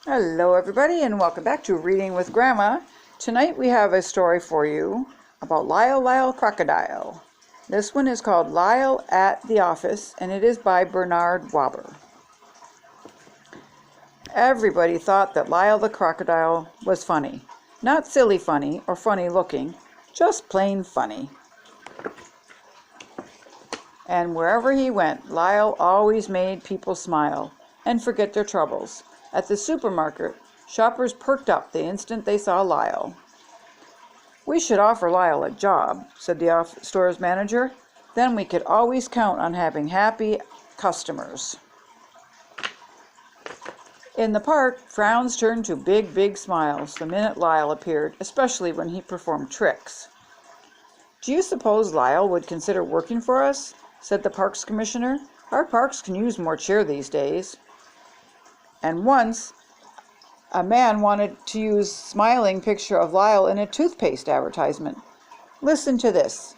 Hello everybody and welcome back to Reading with Grandma. Tonight we have a story for you about Lyle Crocodile. This one is called Lyle at the Office and it is by Bernard Wobber. Everybody thought that Lyle the Crocodile was funny. Not silly funny or funny looking, just plain funny. And wherever he went, Lyle always made people smile and forget their troubles. At the supermarket, shoppers perked up the instant they saw Lyle. "We should offer Lyle a job," said the store's manager. "Then we could always count on having happy customers." In the park, frowns turned to big smiles the minute Lyle appeared, especially when he performed tricks. "Do you suppose Lyle would consider working for us?" said the parks commissioner. "Our parks can use more cheer these days." And once, a man wanted to use smiling picture of Lyle in a toothpaste advertisement. "Listen to this,"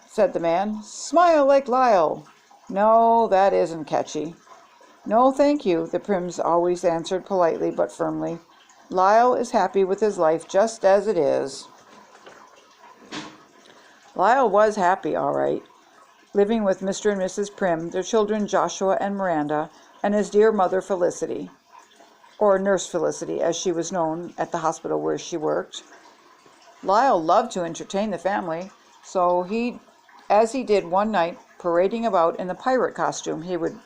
said the man. "Smile like Lyle." "No, that isn't catchy." "No, thank you," the Prims always answered politely but firmly. "Lyle is happy with his life just as it is." Lyle was happy, all right, living with Mr. and Mrs. Prim, their children Joshua and Miranda, and his dear mother Felicity, or Nurse Felicity as she was known at the hospital where she worked. Lyle loved to entertain the family, so as he did one night, parading about in the pirate costume he would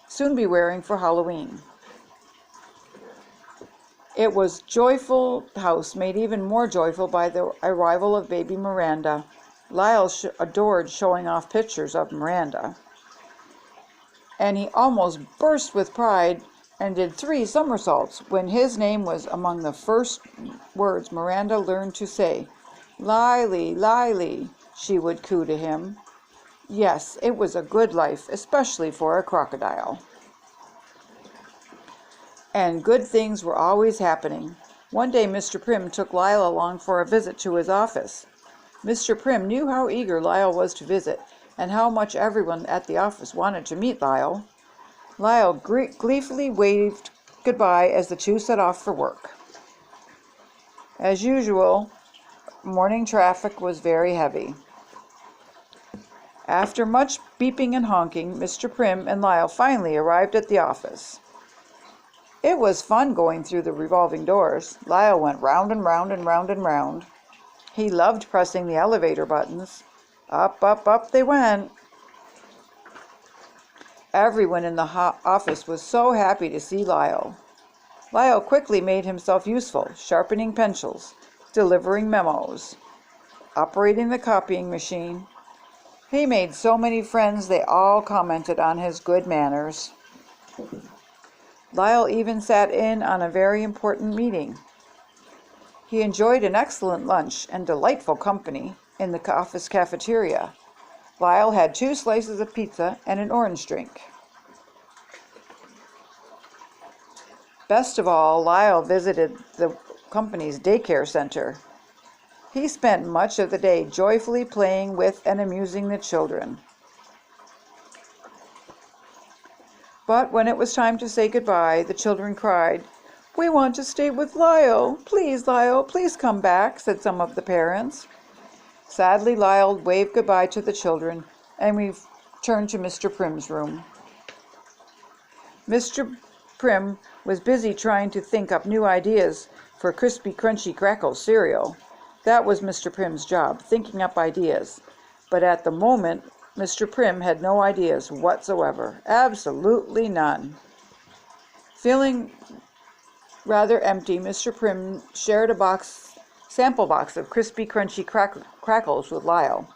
soon be wearing for Halloween. It was joyful house made even more joyful by the arrival of baby Miranda. Lyle adored showing off pictures of Miranda, and he almost burst with pride and did 3 somersaults when his name was among the first words Miranda learned to say. "Lily, Lily," she would coo to him. Yes, it was a good life, especially for a crocodile. And good things were always happening. One day Mr. Prim took Lyle along for a visit to his office. Mr. Prim knew how eager Lyle was to visit, and how much everyone at the office wanted to meet Lyle. Lyle gleefully waved goodbye as the two set off for work. As usual, morning traffic was very heavy. After much beeping and honking, Mr. Prim and Lyle finally arrived at the office. It was fun going through the revolving doors. Lyle went round and round and round and round. He loved pressing the elevator buttons. Up they went. Everyone in the office was so happy to see Lyle. Lyle quickly made himself useful, sharpening pencils, delivering memos, operating the copying machine. He made so many friends they all commented on his good manners. Lyle even sat in on a very important meeting. He enjoyed an excellent lunch and delightful company in the office cafeteria. Lyle had 2 slices of pizza and an orange drink. Best of all, Lyle visited the company's daycare center. He spent much of the day joyfully playing with and amusing the children. But when it was time to say goodbye, the children cried, "We want to stay with Lyle. Lyle, please come back," said some of the parents. Sadly, Lyle waved goodbye to the children, and we turned to Mr. Prim's room. Mr. Prim was busy trying to think up new ideas for crispy, crunchy crackle cereal. That was Mr. Prim's job, thinking up ideas. But at the moment, Mr. Prim had no ideas whatsoever. Absolutely none. Feeling rather empty, Mr. Prim shared a sample box of crispy, crunchy crackles with Lyle.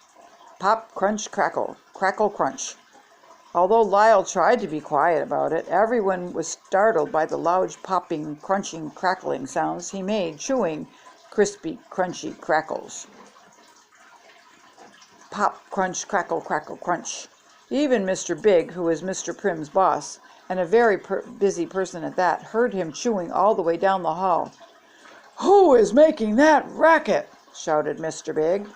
Pop, crunch, crackle, crackle, crunch. Although Lyle tried to be quiet about it, everyone was startled by the loud popping, crunching, crackling sounds he made, chewing crispy, crunchy crackles. Pop, crunch, crackle, crackle, crunch. Even Mr. Big, who was Mr. Prim's boss, and a very busy person at that, heard him chewing all the way down the hall. "Who is making that racket?" shouted Mr. Big.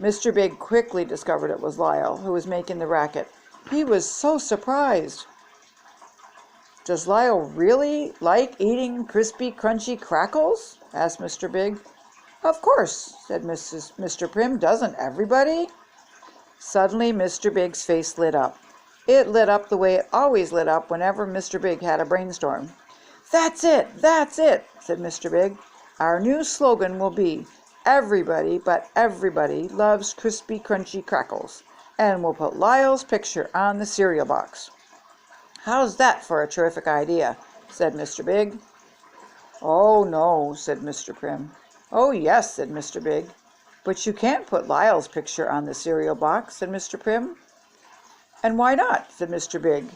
Mr. Big quickly discovered it was Lyle who was making the racket. He was so surprised. Does Lyle really like eating crispy, crunchy crackles? Asked Mr. Big. Of course, said Mr. Prim. Doesn't everybody? Suddenly, Mr. Big's face lit up. It lit up the way it always lit up whenever Mr. Big had a brainstorm. That's it, said Mr. Big. Our new slogan will be, everybody but everybody loves crispy, crunchy crackles, and we'll put Lyle's picture on the cereal box. How's that for a terrific idea? Said Mr. Big. Oh, no, said Mr. Prim. Oh, yes, said Mr. Big. But you can't put Lyle's picture on the cereal box, said Mr. Prim. And why not? Said Mr. Big.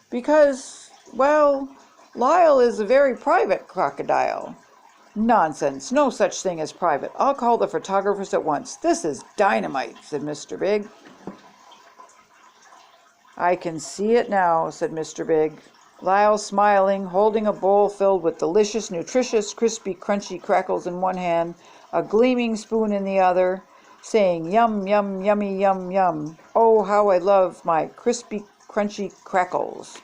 Because, well, Lyle is a very private crocodile. Nonsense, no such thing as private. I'll call the photographers at once. This is dynamite, said Mr. Big. I can see it now, said Mr. Big. Lyle smiling, holding a bowl filled with delicious, nutritious, crispy, crunchy crackles in one hand, a gleaming spoon in the other, saying, yum, yum, yummy, yum, yum. Oh, how I love my crispy, crunchy crackles.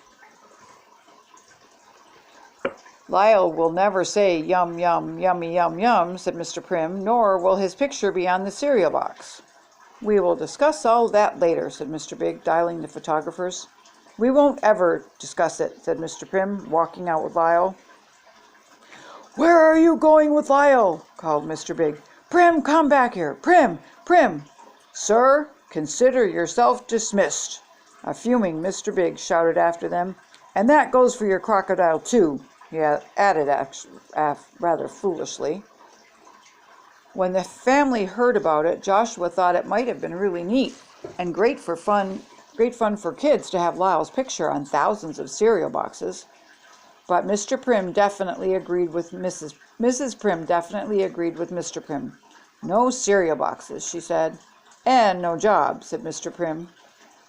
Lyle will never say yum, yum, yummy, yum, yum, said Mr. Prim, nor will his picture be on the cereal box. We will discuss all that later, said Mr. Big, dialing the photographers. We won't ever discuss it, said Mr. Prim, walking out with Lyle. Where are you going with Lyle? Called Mr. Big. Prim, come back here. Prim, Prim. Sir, consider yourself dismissed. A fuming Mr. Big shouted after them. And that goes for your crocodile, too, he added rather foolishly. When the family heard about it, Joshua thought it might have been really neat and great fun for kids to have Lyle's picture on thousands of cereal boxes. But Mr. Prim definitely agreed with Mrs. Prim definitely agreed with Mr. Prim. No cereal boxes, she said. And no job, said Mr. Prim.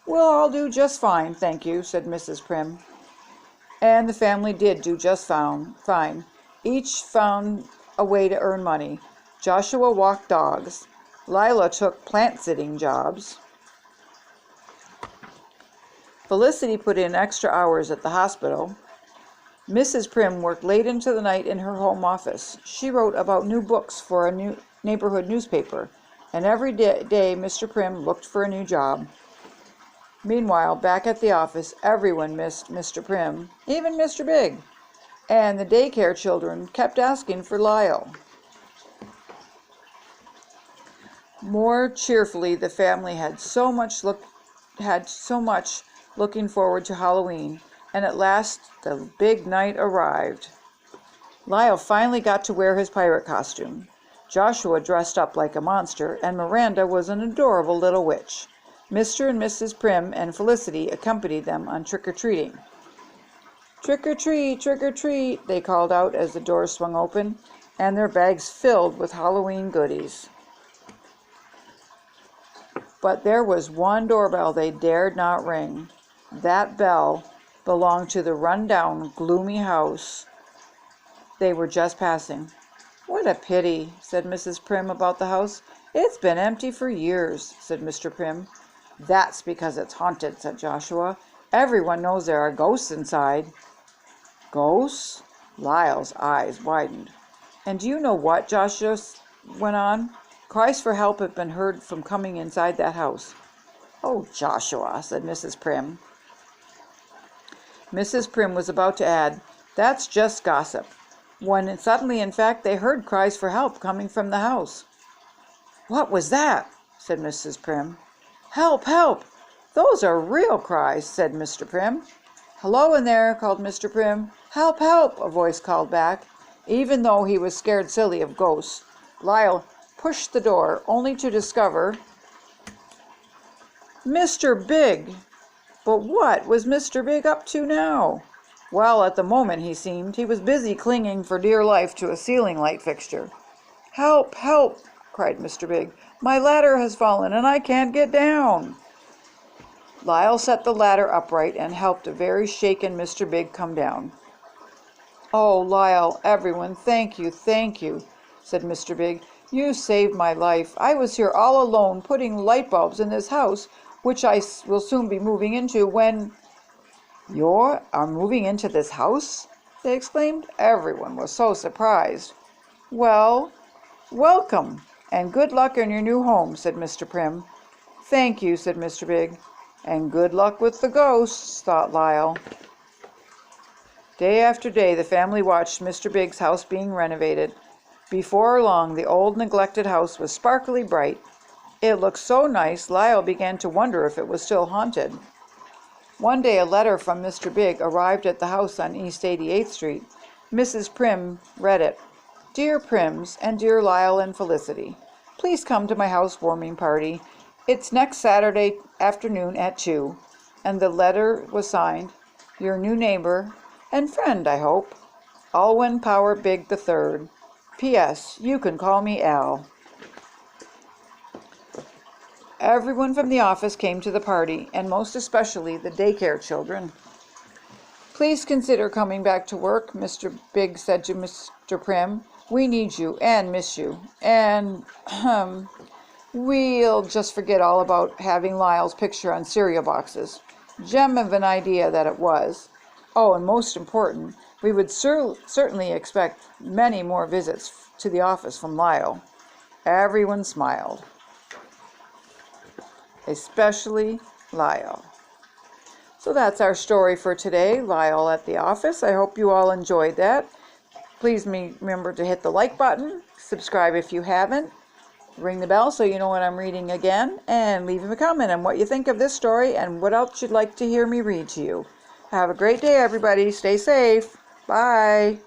We'll all do just fine, thank you, said Mrs. Prim. And the family did do just fine. Each found a way to earn money. Joshua walked dogs. Lila took plant-sitting jobs. Felicity put in extra hours at the hospital. Mrs. Prim worked late into the night in her home office. She wrote about new books for a new neighborhood newspaper, and every day Mr. Prim looked for a new job. Meanwhile, back at the office, everyone missed Mr. Prim, even Mr. Big, and the daycare children kept asking for Lyle. More cheerfully, the family had so much looking forward to Halloween, and at last the big night arrived. Lyle finally got to wear his pirate costume. Joshua dressed up like a monster, and Miranda was an adorable little witch. Mr. and Mrs. Prim and Felicity accompanied them on trick-or-treating. Trick or treat, they called out as the doors swung open, and their bags filled with Halloween goodies. But there was one doorbell they dared not ring. That bell belonged to the run-down, gloomy house they were just passing. What a pity, said Mrs. Prim about the house. It's been empty for years, said Mr. Prim. That's because it's haunted, said Joshua. Everyone knows there are ghosts inside. Ghosts? Lyle's eyes widened. And do you know what? Joshua went on. Cries for help have been heard from coming inside that house. Oh, Joshua, said Mrs. Prim. Mrs. Prim was about to add, that's just gossip, when suddenly, in fact, they heard cries for help coming from the house. What was that? Said Mrs. Prim. Help, help! Those are real cries, said Mr. Prim. Hello in there, called Mr. Prim. Help, help, a voice called back. Even though he was scared silly of ghosts, Lyle pushed the door, only to discover Mr. Big. But what was Mr. Big up to now? Well, at the moment, he seemed, he was busy clinging for dear life to a ceiling light fixture. Help, help, cried Mr. Big. My ladder has fallen, and I can't get down. Lyle set the ladder upright and helped a very shaken Mr. Big come down. Oh, Lyle, everyone, thank you, said Mr. Big. You saved my life. I was here all alone putting light bulbs in this house, which I will soon be moving into, when... You are moving into this house?" they exclaimed. Everyone was so surprised. "Well, welcome, and good luck in your new home," said Mr. Prim. "Thank you," said Mr. Big. "And good luck with the ghosts," thought Lyle. Day after day the family watched Mr. Big's house being renovated. Before long the old neglected house was sparkly bright. It looked so nice Lyle began to wonder if it was still haunted. One day a letter from Mr. Big arrived at the house on East 88th Street. Mrs. Prim read it. "Dear Prims and dear Lyle and Felicity, please come to my housewarming party. It's next Saturday afternoon at 2." And the letter was signed, "Your new neighbor and friend, I hope, Alwyn Power Big III. P.S. You can call me Al." Everyone from the office came to the party, and most especially the daycare children. "Please consider coming back to work," Mr. Big said to Mr. Prim. "We need you and miss you. And, we'll just forget all about having Lyle's picture on cereal boxes. Gem of an idea that it was. Oh, and most important, we would certainly expect many more visits to the office from Lyle." Everyone smiled, especially Lyle. So that's our story for today, Lyle at the Office. I hope you all enjoyed that. Please remember to hit the like button, subscribe if you haven't, ring the bell so you know when I'm reading again, and leave a comment on what you think of this story and what else you'd like to hear me read to you. Have a great day, everybody. Stay safe. Bye.